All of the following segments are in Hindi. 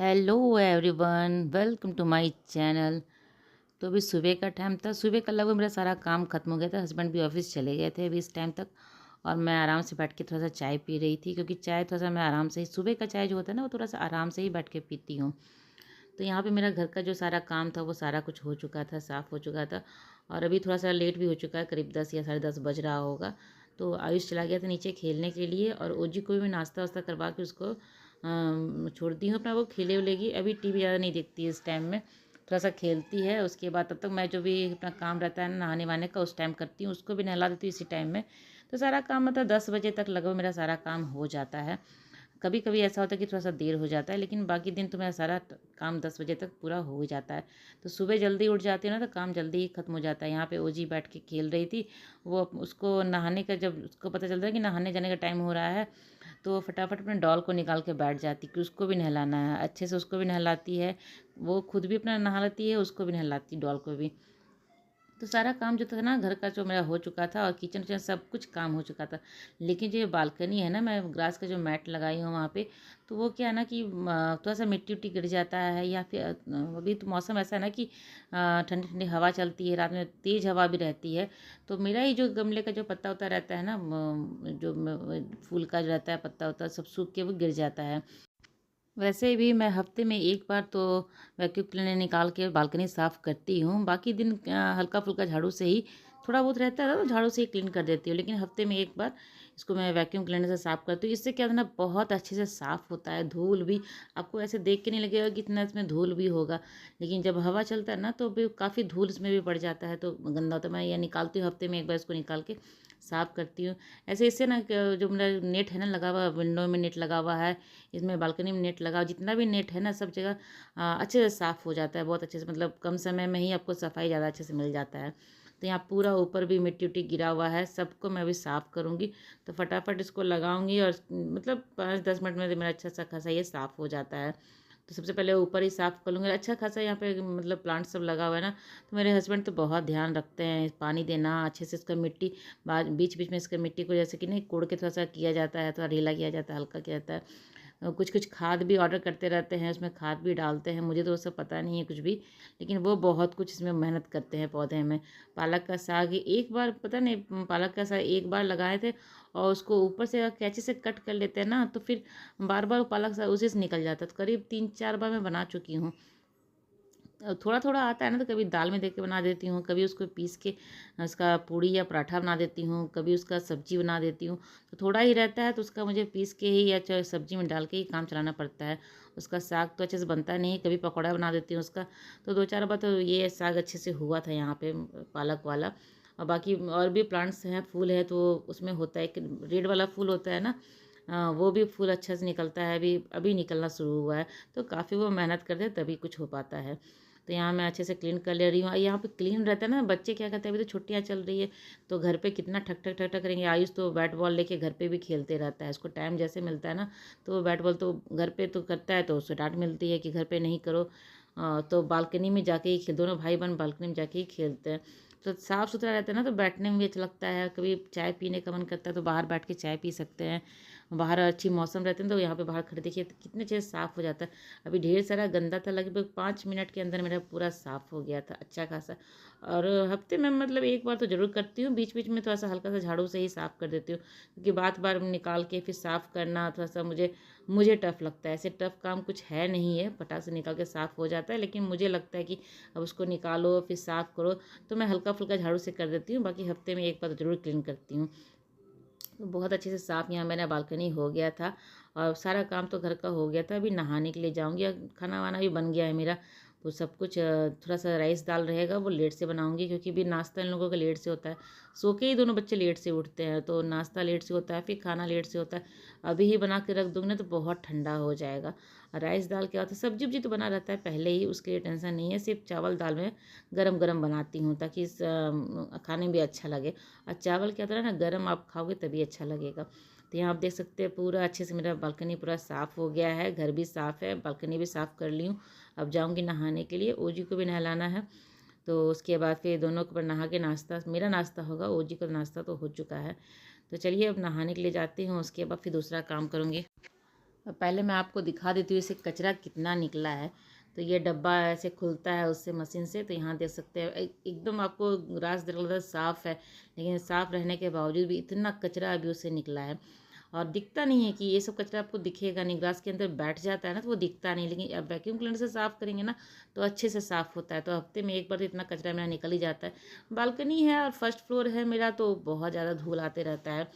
Hello everyone, welcome to my channel. तो अभी सुबह का टाइम था। सुबह का लगभग मेरा सारा काम खत्म हो गया था। हस्बैंड भी ऑफिस चले गए थे अभी इस टाइम तक, और मैं आराम से बैठ के थोड़ा सा चाय पी रही थी, क्योंकि चाय थोड़ा सा मैं आराम से ही, सुबह का चाय जो होता है ना, वो थोड़ा सा आराम से ही बैठ के पीती हूँ। तो यहाँ पे मेरा घर का जो सारा काम था वो सारा कुछ हो चुका था, साफ़ हो चुका था। और अभी थोड़ा सा लेट भी हो चुका है, करीब 10 या 10:30 बज रहा होगा। तो आयुष चला गया था नीचे खेलने के लिए, और ओजी को भी मैं नाश्ता वास्ता करवा के उसको छोड़ दी हूँ अपना, वो खेले उलेगी। अभी टीवी ज़्यादा नहीं देखती है इस टाइम में, थोड़ा सा खेलती है। उसके बाद तब तक मैं जो भी अपना काम रहता है ना नहाने वहाने का, उस टाइम करती हूँ, उसको भी नहला देती हूँ इसी टाइम में। तो सारा काम मतलब 10 बजे तक लगभग मेरा सारा काम हो जाता है। कभी कभी ऐसा होता है कि थोड़ा सा देर हो जाता है, लेकिन बाकी दिन तो मेरा सारा काम 10 बजे तक पूरा हो ही जाता है। तो सुबह जल्दी उठ जाती हूँ ना, तो काम जल्दी ही खत्म हो जाता है। यहाँ पे ओजी बैठ के खेल रही थी, वो उसको नहाने का, जब उसको पता चलता है कि नहाने जाने का टाइम हो रहा है, तो वो फटाफट अपने डॉल को निकाल के बैठ जाती कि उसको भी नहलाना है। अच्छे से उसको भी नहलाती है, वो खुद भी अपना नहा लेती है, उसको भी नहलाती डॉल को भी। तो सारा काम जो था ना घर का, जो मेरा हो चुका था, और किचन विचन सब कुछ काम हो चुका था। लेकिन जो ये बालकनी है ना, मैं ग्रास का जो मैट लगाई हूँ वहाँ पे, तो वो क्या है ना कि थोड़ा सा मिट्टी उट्टी गिर जाता है, या फिर अभी तो मौसम ऐसा है ना कि ठंडी ठंडी हवा चलती है, रात में तेज़ हवा भी रहती है। तो मेरा ही जो गमले का जो पत्ता होता रहता है ना, फूल का जो रहता है पत्ता होता है, सब सूख के वो गिर जाता है। वैसे भी मैं हफ्ते में एक बार तो वैक्यूम क्लीनर निकाल के बालकनी साफ़ करती हूँ। बाकी दिन हल्का फुल्का झाड़ू से ही, थोड़ा बहुत रहता है तो झाड़ू से ही क्लीन कर देती हूँ, लेकिन हफ्ते में एक बार इसको मैं वैक्यूम क्लीनर से साफ़ करती हूँ। इससे क्या होता है ना, बहुत अच्छे से साफ़ होता है। धूल भी आपको ऐसे देख के नहीं लगेगा कि इतना इसमें धूल भी होगा, लेकिन जब हवा चलता है ना, तो भी काफ़ी धूल इसमें भी पड़ जाता है, तो गंदा होता है। मैं ये निकालती हूँ, हफ्ते में एक बार इसको निकाल के साफ़ करती हूँ। ऐसे इससे ना जो मेरा नेट है ना लगा हुआ, विंडो में नेट लगा हुआ है, इसमें बालकनी में नेट लगा, जितना भी नेट है ना, सब जगह अच्छे से साफ़ हो जाता है, बहुत अच्छे से, मतलब कम समय में ही आपको सफाई ज़्यादा अच्छे से मिल जाता है। तो यहाँ पूरा ऊपर भी मिट्टी उट्टी गिरा हुआ है, सबको मैं अभी साफ़ करूँगी। तो फटाफट इसको लगाऊंगी, और मतलब 5-10 मिनट में मेरा अच्छा सा खासा ये साफ़ हो जाता है। तो सबसे पहले ऊपर ही साफ़ कर लूँगी। अच्छा खासा यहाँ पे मतलब प्लांट सब लगा हुआ है ना, तो मेरे हस्बैंड तो बहुत ध्यान रखते हैं, पानी देना अच्छे से, इसका मिट्टी बीच बीच में इसका मिट्टी को जैसे कि नहीं कोड़ के थोड़ा सा किया जाता है, थोड़ा ढीला किया जाता है, हल्का किया जाता है। कुछ कुछ खाद भी ऑर्डर करते रहते हैं, उसमें खाद भी डालते हैं, मुझे तो वो सब पता नहीं है कुछ भी, लेकिन वो बहुत कुछ इसमें मेहनत करते हैं पौधे में। पालक का साग एक बार, पता नहीं, पालक का साग एक बार लगाए थे, और उसको ऊपर से कैंची से कट कर लेते हैं ना, तो फिर बार बार पालक साग उसी से निकल जाता है। तो करीब 3-4 बार मैं बना चुकी हूँ। थोड़ा थोड़ा आता है ना, तो कभी दाल में दे के बना देती हूँ, कभी उसको पीस के उसका पूड़ी या पराठा बना देती हूँ, कभी उसका सब्जी बना देती हूँ। तो थोड़ा ही रहता है, तो उसका मुझे पीस के ही या चाहे सब्जी में डाल के ही काम चलाना पड़ता है। उसका साग तो अच्छे से बनता नहीं, कभी पकौड़ा बना देती हूँ उसका। तो 2-4 बार तो ये साग अच्छे से हुआ था यहाँ पे, पालक वाला। और बाकी और भी प्लांट्स हैं, फूल है, तो उसमें होता है एक रेड वाला फूल होता है ना, वो भी फूल अच्छा से निकलता है, अभी अभी निकलना शुरू हुआ है। तो काफ़ी वो मेहनत करते हैं तभी कुछ हो पाता है। तो यहाँ मैं अच्छे से क्लीन कर ले रही हूँ। यहाँ पे क्लीन रहता है ना, बच्चे क्या करते हैं, अभी तो छुट्टियाँ चल रही है, तो घर पे कितना ठक ठक ठक ठक करेंगे। आयुष तो बैट बॉल लेके घर पे भी खेलते रहता है, उसको टाइम जैसे मिलता है ना, तो वो बैट बॉल तो घर पे तो करता है, तो उससे डांट मिलती है कि घर पे नहीं करो। तो बालकनी में जाके ही खेल, दोनों भाई बहन बालकनी में जाके ही खेलते हैं। तो साफ़ सुथरा रहता है ना, तो बैठने में भी अच्छा लगता है। कभी चाय पीने का मन करता है तो बाहर बैठ के चाय पी सकते हैं। बाहर अच्छी मौसम रहते हैं, तो यहाँ पे बाहर खड़े देखिए तो कितने अच्छे से साफ़ हो जाता है। अभी ढेर सारा गंदा था, लगभग 5 मिनट के अंदर मेरा पूरा साफ़ हो गया था अच्छा खासा। और हफ्ते में मतलब एक बार तो ज़रूर करती हूँ, बीच बीच में थोड़ा सा हल्का सा झाड़ू से ही साफ़ कर देती हूँ, क्योंकि बार बार निकाल के फिर साफ़ करना थोड़ा सा मुझे मुझे टफ़ लगता है। ऐसे टफ़ काम कुछ है नहीं है, फटाक से निकाल के साफ़ हो जाता है, लेकिन मुझे लगता है कि अब उसको निकालो फिर साफ़ करो, तो मैं हल्का फुल्का झाड़ू से कर देती हूँ। बाकी हफ्ते में एक बार तो ज़रूर क्लीन करती हूँ। तो बहुत अच्छे से साफ़ यहाँ मेरा बालकनी हो गया था, और सारा काम तो घर का हो गया था। अभी नहाने के लिए जाऊँगी, और खाना वाना भी बन गया है मेरा। वो सब कुछ थोड़ा सा राइस दाल रहेगा, वो लेट से बनाऊँगी, क्योंकि भी नाश्ता इन लोगों का लेट से होता है। सो के ही दोनों बच्चे लेट से उठते हैं, तो नाश्ता लेट से होता है, फिर खाना लेट से होता है। अभी ही बना के रख दूँगी ना, तो बहुत ठंडा हो जाएगा। और राइस दाल क्या होता है, सब्जी उब्जी तो बना रहता है पहले ही, उसके लिए टेंशन नहीं है। सिर्फ चावल दाल में गरम गरम बनाती हूँ, ताकि खाने में भी अच्छा लगे। और चावल क्या होता है ना, गरम आप खाओगे तभी अच्छा लगेगा। तो यहाँ आप देख सकते हैं पूरा अच्छे से मेरा बालकनी पूरा साफ़ हो गया है, घर भी साफ़ है, बालकनी भी साफ़ कर ली हूँ। अब जाऊँगी नहाने के लिए, ओजी को भी नहलाना है। तो उसके बाद फिर दोनों को नहा के नाश्ता, मेरा नाश्ता होगा, ओजी का नाश्ता तो हो चुका है। तो चलिए अब नहाने के लिए जाती हूँ, उसके बाद फिर दूसरा काम करूँगी। पहले मैं आपको दिखा देती हूँ इसे कचरा कितना निकला है। तो ये डब्बा ऐसे खुलता है उससे मशीन से, तो यहाँ देख सकते हैं एकदम आपको रास दरवाज़ा साफ़ है, लेकिन साफ़ रहने के बावजूद भी इतना कचरा अभी उससे निकला है। और दिखता नहीं है कि ये सब कचरा आपको दिखेगा नहीं, ग्लास के अंदर बैठ जाता है ना तो वो दिखता नहीं, लेकिन अब वैक्यूम क्लीनर से साफ़ करेंगे ना तो अच्छे से साफ़ होता है। तो हफ्ते में एक बार तो इतना कचरा मेरा निकल ही जाता है। बालकनी है और फर्स्ट फ्लोर है मेरा, तो बहुत ज़्यादा धूल आते रहता है।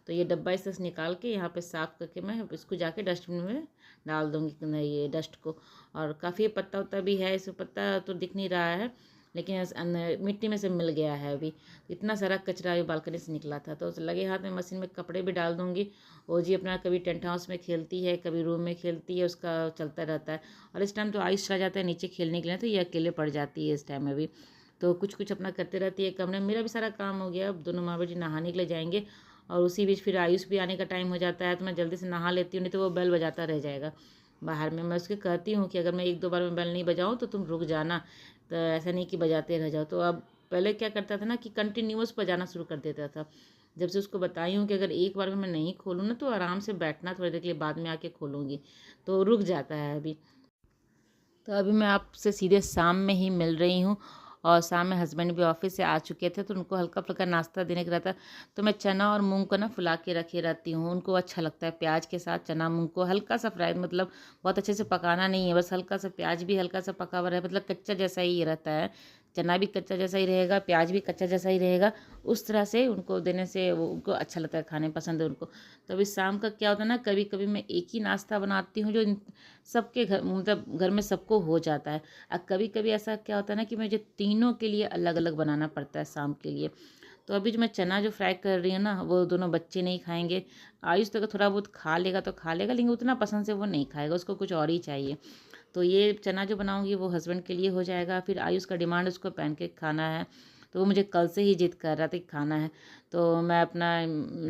तो ये डब्बा इसे निकाल के यहाँ पे साफ़ करके मैं इसको जाके डस्टबिन में डाल दूँगी ये डस्ट को। और काफ़ी पत्ता उत्ता भी है, इसमें पत्ता तो दिख नहीं रहा है, लेकिन मिट्टी में से मिल गया है अभी। इतना सारा कचरा अभी बालकनी से निकला था, तो लगे हाथ में मशीन में कपड़े भी डाल दूँगी। वो जी अपना कभी टेंट हाउस में खेलती है, कभी रूम में खेलती है, उसका चलता रहता है। और इस टाइम तो आयुष चला जाता है नीचे खेलने के लिए, तो ये अकेले पड़ जाती है इस टाइम में भी। तो कुछ कुछ अपना करते रहती है कमरे में। मेरा भी सारा काम हो गया, अब दोनों माँ बेटी नहाने के लिए जाएंगे और उसी बीच फिर आयुष भी आने का टाइम हो जाता है, तो मैं जल्दी से नहा लेती हूँ, नहीं तो वो बेल बजाता रह जाएगा बाहर में। मैं उसके कहती हूँ कि अगर मैं एक दो बार में बेल नहीं बजाऊँ तो तुम रुक जाना, तो ऐसा नहीं कि बजाते रह जाओ। तो अब पहले क्या करता था ना कि कंटिन्यूअस बजाना शुरू कर देता था। जब से उसको बताई हूँ कि अगर एक बार में मैं नहीं खोलूँ ना तो आराम से बैठना, थोड़ी देर के लिए बाद में आके खोलूँगी, तो रुक जाता है अभी। तो अभी मैं आपसे सीधे शाम में ही मिल रही हूँ, और शाम में हस्बैंड भी ऑफिस से आ चुके थे, तो उनको हल्का फुल्का नाश्ता देने का रहता है। तो मैं चना और मूंग को ना फुला के रखे रहती हूँ, उनको अच्छा लगता है प्याज के साथ चना मूंग को हल्का सा फ्राई, मतलब बहुत अच्छे से पकाना नहीं है, बस हल्का सा प्याज भी हल्का सा पका हुआ रहे, मतलब कच्चा जैसा ही रहता है। चना भी कच्चा जैसा ही रहेगा, प्याज भी कच्चा जैसा ही रहेगा, उस तरह से उनको देने से वो उनको अच्छा लगता है, खाने पसंद है उनको। तो अभी शाम का क्या होता है ना, कभी कभी मैं एक ही नाश्ता बनाती हूँ जो सबके घर, मतलब घर में सबको हो जाता है। और कभी कभी ऐसा क्या होता है ना कि मुझे तीनों के लिए अलग अलग बनाना पड़ता है शाम के लिए। तो अभी जो मैं चना जो फ्राई कर रही हूँ ना, वो दोनों बच्चे नहीं खाएंगे। आयुष तो अगर थोड़ा बहुत खा लेगा तो खा लेगा, लेकिन उतना पसंद से वो नहीं खाएगा, उसको कुछ और ही चाहिए। तो ये चना जो बनाऊंगी वो हस्बैंड के लिए हो जाएगा। फिर आयुष का डिमांड, उसको पैनकेक खाना है, तो वो मुझे कल से ही जिद कर रहा था कि खाना है। तो मैं अपना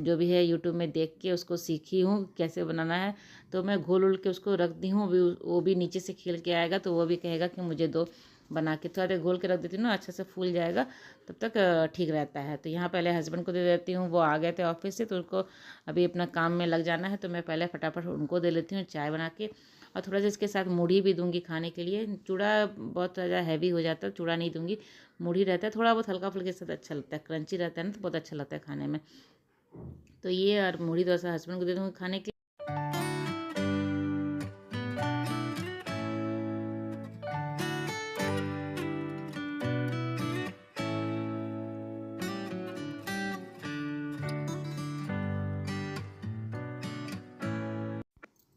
जो भी है यूट्यूब में देख के उसको सीखी हूँ कैसे बनाना है। तो मैं घोल उल के उसको रख दी हूँ, वो भी नीचे से खेल के आएगा तो वो भी कहेगा कि मुझे दो बना के। थोड़ा देर घोल के रख देती हूँ ना, अच्छे से फूल जाएगा, तब तक ठीक रहता है। तो यहाँ पहले हस्बैंड को दे देती हूँ, वो आ गए थे ऑफिस से, तो उनको अभी अपना काम में लग जाना है, तो मैं पहले फटाफट उनको दे लेती हूँ चाय बना के। और थोड़ा सा इसके साथ मूढ़ी भी दूंगी खाने के लिए। चूड़ा बहुत ज़्यादा हैवी हो जाता है, चूड़ा नहीं दूंगी, मूढ़ी रहता है थोड़ा बहुत हल्का फुल्के के साथ, अच्छा लगता है, क्रंची रहता है ना तो बहुत अच्छा लगता है खाने में। तो ये और मूढ़ी दोसा हस्बैंड को दे दूँगी खाने के।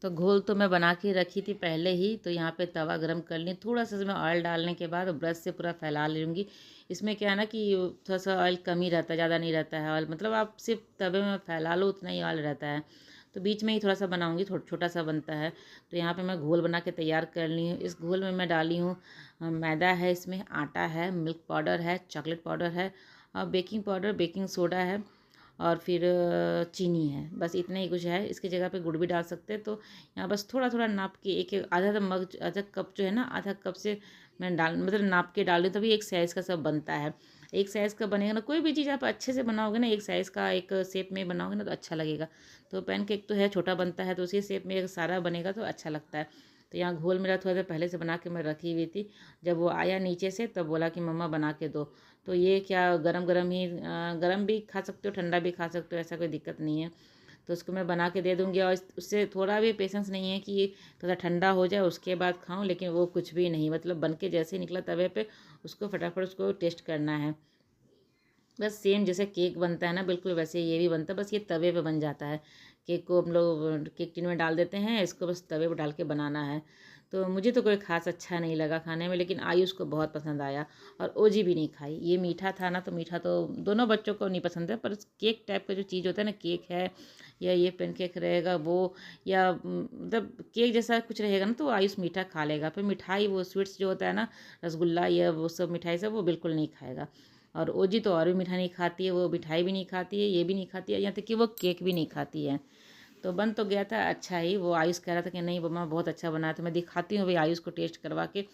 तो घोल तो मैं बना के रखी थी पहले ही। तो यहाँ पे तवा गरम कर ली, थोड़ा सा इसमें ऑयल डालने के बाद ब्रश से पूरा फैला लूँगी। इसमें क्या है ना कि थोड़ा सा ऑयल कम ही रहता है, ज़्यादा नहीं रहता है ऑयल, मतलब आप सिर्फ तवे में फैला लो उतना ही ऑयल रहता है। तो बीच में ही थोड़ा सा बनाऊँगी, छोटा सा बनता है। तो यहाँ पे मैं घोल बना के तैयार कर ली हूँ। इस घोल में मैं डाली हूँ मैदा है, इसमें आटा है, मिल्क पाउडर है, चॉकलेट पाउडर है, और बेकिंग पाउडर, बेकिंग सोडा है, और फिर चीनी है। बस इतना ही कुछ है, इसकी जगह पे गुड़ भी डाल सकते हैं। तो यहाँ बस थोड़ा थोड़ा नाप के एक एक आधा मग, आधा कप जो है ना, आधा कप से मैं डाल, मतलब नाप के डाल दूँ, तभी एक साइज़ का सब बनता है। एक साइज़ का बनेगा ना, कोई भी चीज़ आप अच्छे से बनाओगे ना, एक साइज़ का एक शेप में बनाओगे ना तो अच्छा लगेगा। तो पैनकेक तो है छोटा बनता है, तो उसी शेप में सारा बनेगा तो अच्छा लगता है। तो यहाँ घोल मेरा थोड़ा देर पहले से बना के मैं रखी हुई थी। जब वो आया नीचे से तब बोला कि मम्मा बना के दो। तो ये क्या गरम गरम ही, गरम भी खा सकते हो, ठंडा भी खा सकते हो, ऐसा कोई दिक्कत नहीं है। तो उसको मैं बना के दे दूँगी, और उससे थोड़ा भी पेशेंस नहीं है कि थोड़ा ठंडा हो जाए उसके बाद खाऊं, लेकिन वो कुछ भी नहीं, मतलब बन के जैसे ही निकला तवे पे उसको फटाफट उसको टेस्ट करना है। बस सेम जैसे केक बनता है ना, बिल्कुल वैसे ये भी बनता है, बस ये तवे पे बन जाता है। केक को हम लोग केक टिन में डाल देते हैं, इसको बस तवे पे डाल के बनाना है। तो मुझे तो कोई ख़ास अच्छा नहीं लगा खाने में, लेकिन आयुष को बहुत पसंद आया, और ओजी भी नहीं खाई। ये मीठा था ना, तो मीठा तो दोनों बच्चों को नहीं पसंद है, पर केक टाइप का जो चीज़ होता है ना, केक है या ये पेनकेक रहेगा वो, या मतलब केक जैसा कुछ रहेगा ना, तो आयुष मीठा खा लेगा। फिर मिठाई, वो स्वीट्स जो होता है ना, रसगुल्ला या वो सब मिठाई सब, वो बिल्कुल नहीं खाएगा। और ओजी तो और भी मिठाई नहीं खाती है, वो मिठाई भी नहीं खाती है, ये भी नहीं खाती है, यहाँ तक कि वो केक भी नहीं खाती है। तो बन तो गया था अच्छा ही, वो आयुष कह रहा था कि नहीं मम्मा बहुत अच्छा बना है, तो मैं दिखाती हूँ भाई आयुष को टेस्ट करवा के।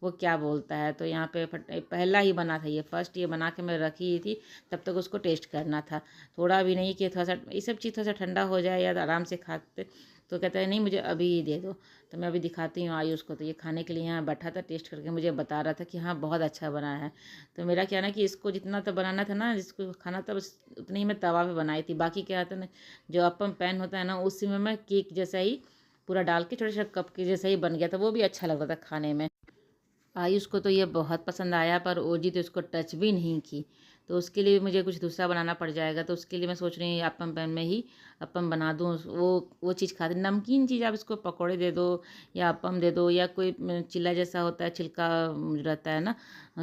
वो क्या बोलता है। तो यहाँ पे पहला ही बना था, ये फर्स्ट ये बना के मैं रखी ही थी, तब तक उसको टेस्ट करना था। थोड़ा भी नहीं कि थोड़ा सा ये सब चीज़ थोड़ा सा ठंडा हो जाए या आराम से खाते, तो कहता है नहीं मुझे अभी ही दे दो। तो मैं अभी दिखाती हूँ आयुष को। तो ये खाने के लिए यहाँ बैठा था, टेस्ट करके मुझे बता रहा था कि हाँ बहुत अच्छा बना है। तो मेरा क्या ना कि इसको जितना तो बनाना था ना, जिसको खाना था बस उतनी ही मैं तवा पे बनाई थी। बाकी क्या था ना, जो अपन पैन होता है ना उसी में मैं केक जैसा ही पूरा डाल के छोटे छोटे कप के जैसा ही बन गया था, वो भी अच्छा लग रहा था खाने में। आयुष को तो ये बहुत पसंद आया, पर ओजी तो इसको टच भी नहीं की। तो उसके लिए मुझे कुछ दूसरा बनाना पड़ जाएगा। तो उसके लिए मैं सोच रही हूँ अपन पैन में ही अपन बना दूँ। वो चीज़ खाते, नमकीन चीज़ आप इसको पकौड़े दे दो या अपन दे दो, या कोई चिल्ला जैसा होता है छिलका रहता है ना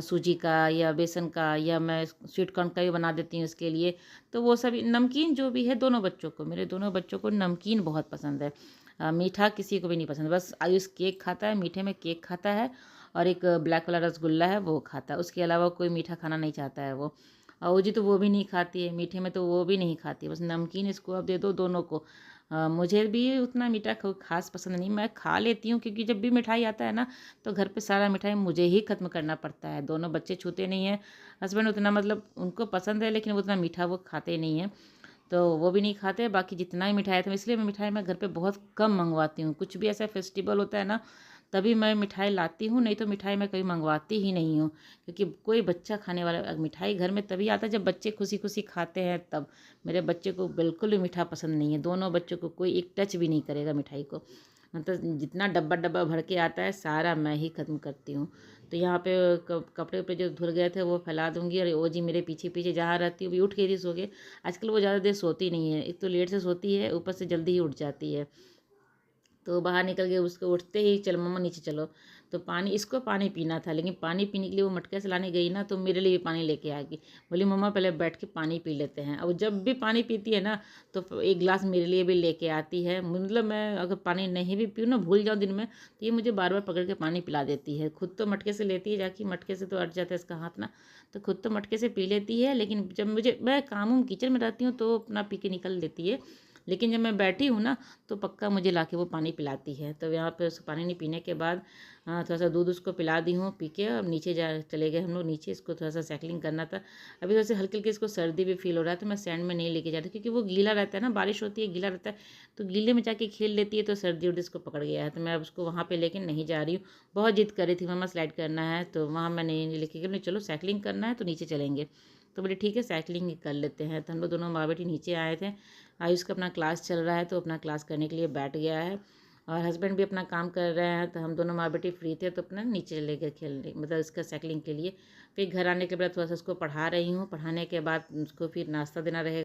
सूजी का या बेसन का, या मैं स्वीट कॉर्न का भी बना देती हूँ इसके लिए। तो वो सभी नमकीन जो भी है, दोनों बच्चों को, मेरे दोनों बच्चों को नमकीन बहुत पसंद है। मीठा किसी को भी नहीं पसंद। बस आयुष केक खाता है, मीठे में केक खाता है, और एक ब्लैक वाला रसगुल्ला है वो खाता है। उसके अलावा कोई मीठा खाना नहीं चाहता है वो। और वो जी तो वो भी नहीं खाती है, मीठे में तो वो भी नहीं खाती है। बस नमकीन इसको अब दे दो दोनों को। मुझे भी उतना मीठा खास पसंद नहीं, मैं खा लेती हूँ क्योंकि जब भी मिठाई आता है ना तो घर पे सारा मिठाई मुझे ही ख़त्म करना पड़ता है। दोनों बच्चे छूते नहीं हैं, हस्बैंड उतना मतलब उनको पसंद है लेकिन उतना मीठा वो खाते नहीं हैं, तो वो भी नहीं खाते। बाकी जितना ही मिठाई था, इसलिए मैं मिठाई मैं घर पे बहुत कम मंगवाती हूँ। कुछ भी ऐसा फेस्टिवल होता है ना तभी मैं मिठाई लाती हूँ, नहीं तो मिठाई मैं कभी मंगवाती ही नहीं हूँ। क्योंकि कोई बच्चा खाने वाला मिठाई घर में तभी आता है जब बच्चे खुशी खुशी खाते हैं तब। मेरे बच्चे को बिल्कुल भी मीठा पसंद नहीं है, दोनों बच्चों को कोई एक टच भी नहीं करेगा मिठाई को। मतलब जितना डब्बा डब्बा भर के आता है सारा मैं ही ख़त्म करती हूँ। तो यहाँ पे कपड़े उपड़े जो धुल गए थे वो फैला दूंगी। और वो जी मेरे पीछे पीछे जहाँ रहती हूँ भी उठ के थी सो के। आजकल वो ज़्यादा देर सोती नहीं है, एक तो लेट से सोती है, ऊपर से जल्दी ही उठ जाती है। तो बाहर निकल गए, उसको उठते ही चलो मम्मा नीचे चलो। तो पानी, इसको पानी पीना था, लेकिन पानी पीने के लिए वो मटके से लाने गई ना तो मेरे लिए भी पानी लेके आ गई। बोली मम्मा पहले बैठ के पानी पी लेते हैं। अब जब भी पानी पीती है ना तो एक गिलास मेरे लिए भी लेके आती है। मतलब मैं अगर पानी नहीं भी पीऊँ ना, भूल जाऊँ दिन में, तो ये मुझे बार बार पकड़ के पानी पिला देती है। खुद तो मटके से लेती है जाके, मटके से तो अट जाता है इसका हाथ ना, तो खुद तो मटके से पी लेती है। लेकिन जब मुझे, मैं काम उम किचन में रहती हूँ तो अपना पी के निकल लेती है, लेकिन जब मैं बैठी हूँ ना तो पक्का मुझे लाके वो पानी पिलाती है। तो यहाँ पे उसको पानी नहीं पीने के बाद थोड़ा सा दूध उसको पिला दी हूँ पी के। अब नीचे जा चले गए हम लोग नीचे, इसको थोड़ा सा साइकिलिंग करना था। अभी थोड़ा सा हल्की हल्की इसको सर्दी भी फील हो रहा है, तो मैं सैंड में नहीं लेके जाती क्योंकि वो गीला रहता है ना, बारिश होती है गीला रहता है, तो गीले में जाके खेल लेती है तो सर्दी उर्दी इसको पकड़ गया है। तो मैं अब उसको वहाँ पे लेके नहीं जा रही हूँ। बहुत जिद कर रही थी मम्मा स्लाइड करना है, तो वहाँ मैं नहीं लेके गई। चलो साइकिलिंग करना है तो नीचे चलेंगे। तो बोले ठीक है साइकिलिंग ही कर लेते हैं। तो हम लोग दोनों माँ बेटी नीचे आए थे। आयुष का अपना क्लास चल रहा है तो अपना क्लास करने के लिए बैठ गया है, और हस्बैंड भी अपना काम कर रहे हैं। तो हम दोनों माँ बेटी फ्री थे तो अपना नीचे चले गए खेलने, मतलब इसका साइकिलिंग के लिए। फिर घर आने के बाद थोड़ा सा उसको पढ़ा रही हूँ, पढ़ाने के बाद उसको फिर नाश्ता देना रहेगा।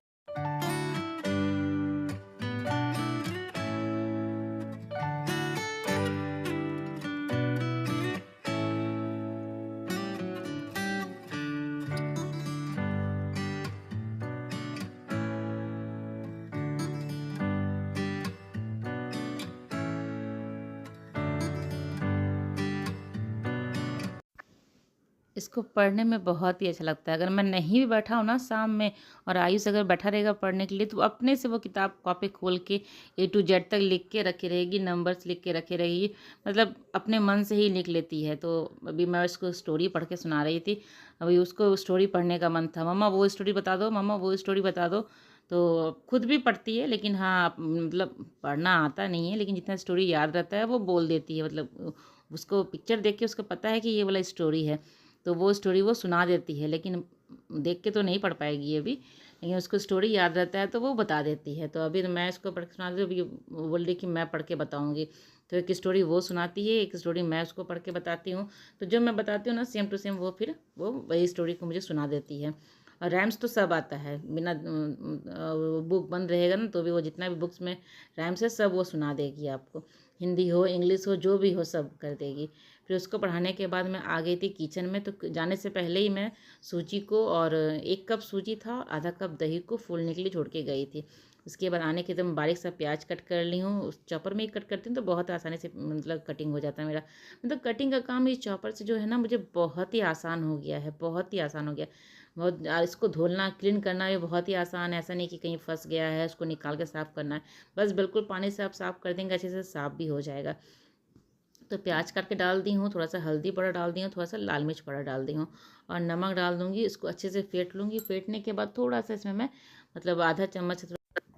इसको पढ़ने में बहुत ही अच्छा लगता है। अगर मैं नहीं भी बैठा हूँ ना शाम में, और आयुष अगर बैठा रहेगा पढ़ने के लिए, तो अपने से वो किताब कॉपी खोल के ए टू जेड तक लिख के रखी रहेगी, नंबर्स लिख के रखी रहेगी, मतलब अपने मन से ही लिख लेती है। तो अभी मैं उसको स्टोरी पढ़ के सुना रही थी। अभी उसको स्टोरी पढ़ने का मन था, मम्मा वो स्टोरी बता दो, मम्मा वो स्टोरी बता दो। तो खुद भी पढ़ती है, लेकिन हाँ मतलब पढ़ना आता नहीं है, लेकिन जितना स्टोरी याद रहता है वो बोल देती है। मतलब उसको पिक्चर देख के उसको पता है कि ये वाला स्टोरी है, तो वो स्टोरी वो सुना देती है। लेकिन देख के तो नहीं पढ़ पाएगी अभी, लेकिन उसको स्टोरी याद रहता है तो वो बता देती है। तो अभी तो मैं इसको पढ़ के सुना दी, अभी वो बोल रही कि मैं पढ़ के बताऊँगी। तो एक स्टोरी वो सुनाती है, एक स्टोरी मैं उसको पढ़ के बताती हूँ। तो जब मैं बताती हूँ ना सेम टू सेम वो फिर वो वही स्टोरी को मुझे सुना देती है। और रैम्स तो सब आता है, बिना बुक बंद रहेगा ना तो भी वो जितना भी बुक्स में रैम्स है सब वो सुना देगी आपको। हिंदी हो इंग्लिश हो जो भी हो सब कर देगी। फिर उसको पढ़ाने के बाद मैं आ गई थी किचन में। तो जाने से पहले ही मैं सूजी को, और 1 कप सूजी था और आधा कप दही को फूलने के लिए छोड़ के गई थी। उसके बाद आने के एकदम बारीक सा प्याज कट कर ली हूँ, उस चॉपर में ही कट करती हूँ तो बहुत आसानी से मतलब कटिंग हो जाता है मेरा। मतलब कटिंग का काम इस चॉपर से जो है ना मुझे बहुत ही आसान हो गया है, बहुत ही आसान हो गया। बहुत इसको धोना क्लीन करना भी बहुत ही आसान है, ऐसा नहीं कि कहीं फंस गया है उसको निकाल के साफ़ करना है। बस बिल्कुल पानी से आप साफ़ कर देंगे अच्छे से साफ़ भी हो जाएगा। तो प्याज काट के डाल दी हूँ, थोड़ा सा हल्दी पाउडर डाल दी हूँ, थोड़ा सा लाल मिर्च पाउडर डाल दी हूँ और नमक डाल दूँगी। इसको अच्छे से फेंट लूँगी। फेंटने के बाद थोड़ा सा इसमें मैं मतलब आधा चम्मच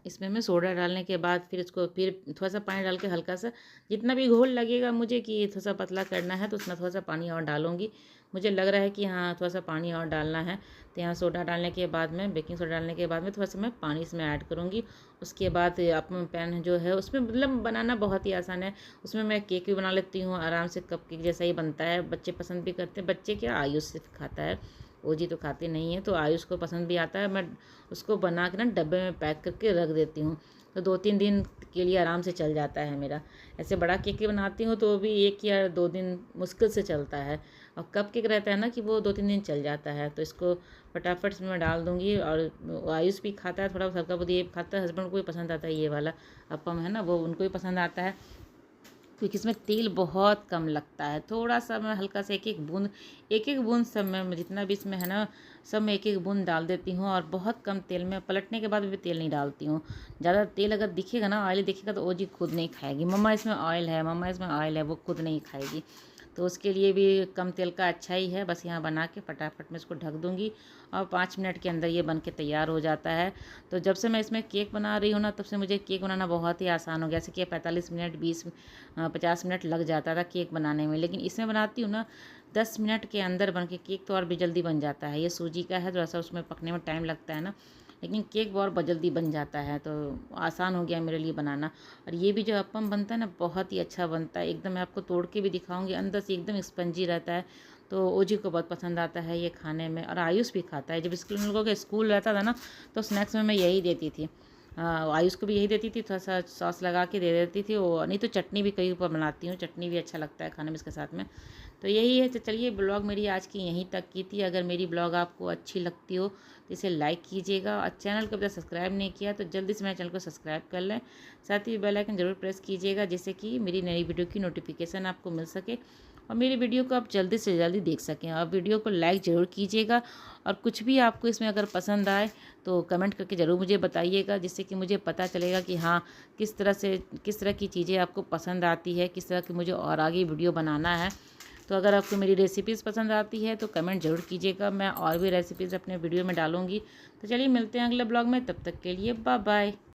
इसमें मैं सोडा डालने के बाद फिर इसको फिर थोड़ा सा पानी डाल के हल्का सा जितना भी घोल लगेगा मुझे कि थोड़ा सा पतला करना है तो उसमें थोड़ा सा पानी और डालूंगी। मुझे लग रहा है कि हाँ थोड़ा सा पानी और डालना है। तो यहाँ सोडा डालने के बाद में बेकिंग सोडा डालने के बाद में थोड़ा सा मैं पानी इसमें ऐड करूँगी। उसके बाद आप पैन जो है उसमें मतलब बनाना बहुत ही आसान है। उसमें मैं केक भी बना लेती हूँ आराम से, कप केक जैसा ही बनता है। बच्चे पसंद भी करते हैं। बच्चे क्या, आयुष सिर्फ खाता है, ओजी तो खाते नहीं है। तो आयुष को पसंद भी आता है। मैं उसको बना के ना डब्बे में पैक करके रख देती हूँ तो 2-3 दिन के लिए आराम से चल जाता है मेरा। ऐसे बड़ा केक ही बनाती हूँ तो भी 1 या 2 दिन मुश्किल से चलता है। और कप केक रहता है ना कि वो 2-3 दिन चल जाता है। तो इसको फटाफट इसमें मैं डाल दूँगी। और आयुष भी खाता है, थोड़ा हल्का बहुत ये खाता है। हस्बैंड को भी पसंद आता है ये वाला अपम है ना, वो उनको भी पसंद आता है क्योंकि इसमें तेल बहुत कम लगता है। थोड़ा सा मैं हल्का सा एक एक बूंद सब में जितना भी इसमें है ना सब में एक एक बूंद डाल देती हूँ। और बहुत कम तेल में, पलटने के बाद भी तेल नहीं डालती हूँ। ज़्यादा तेल अगर दिखेगा ना, ऑयल दिखेगा, तो वो जी खुद नहीं खाएगी। मम्मा इसमें ऑयल है, मम्मा इसमें ऑयल है, वो खुद नहीं खाएगी। तो उसके लिए भी कम तेल का अच्छा ही है। बस यहाँ बना के फटाफट मैं इसको ढक दूँगी और 5 मिनट के अंदर ये बन के तैयार हो जाता है। तो जब से मैं इसमें केक बना रही हूँ ना, तब से मुझे केक बनाना बहुत ही आसान हो गया। जैसे कि 45 मिनट 50 मिनट लग जाता था केक बनाने में, लेकिन इसमें बनाती हूँ ना 10 मिनट के अंदर बन के केक तो और भी जल्दी बन जाता है। ये सूजी का है, थोड़ा सा उसमें पकने में टाइम लगता है ना, लेकिन केक बहुत जल्दी बन जाता है। तो आसान हो गया मेरे लिए बनाना। और ये भी जो अपम बनता है ना बहुत ही अच्छा बनता है एकदम। मैं आपको तोड़ के भी दिखाऊंगी, अंदर से एकदम स्पंजी रहता है। तो ओजी को बहुत पसंद आता है ये खाने में। और आयुष भी खाता है। जब स्कूल लोगों का स्कूल रहता था ना तो स्नैक्स में मैं यही देती थी। आयुष को भी यही देती थी, थोड़ा सा सॉस लगा के दे देती थी। वो नहीं तो चटनी भी कई ऊपर बनाती हूँ, चटनी भी अच्छा लगता है खाने में इसके साथ में। तो यही है। तो चलिए ब्लॉग मेरी आज की यहीं तक की थी। अगर मेरी ब्लॉग आपको अच्छी लगती हो तो इसे लाइक कीजिएगा। और चैनल को अभी तक सब्सक्राइब नहीं किया तो जल्दी से मेरे चैनल को सब्सक्राइब कर लें। साथ ही बेल आइकन ज़रूर प्रेस कीजिएगा जिससे कि मेरी नई वीडियो की नोटिफिकेशन आपको मिल सके और मेरी वीडियो को आप जल्दी से जल्दी देख सकें। और वीडियो को लाइक ज़रूर कीजिएगा। और कुछ भी आपको इसमें अगर पसंद आए तो कमेंट करके ज़रूर मुझे बताइएगा, जिससे कि मुझे पता चलेगा कि हाँ किस तरह की चीज़ें आपको पसंद आती है, किस तरह की मुझे और आगे वीडियो बनाना है। तो अगर आपको मेरी रेसिपीज़ पसंद आती है तो कमेंट ज़रूर कीजिएगा। मैं और भी रेसिपीज़ अपने वीडियो में डालूँगी। तो चलिए मिलते हैं अगले ब्लॉग में, तब तक के लिए बाय बाय।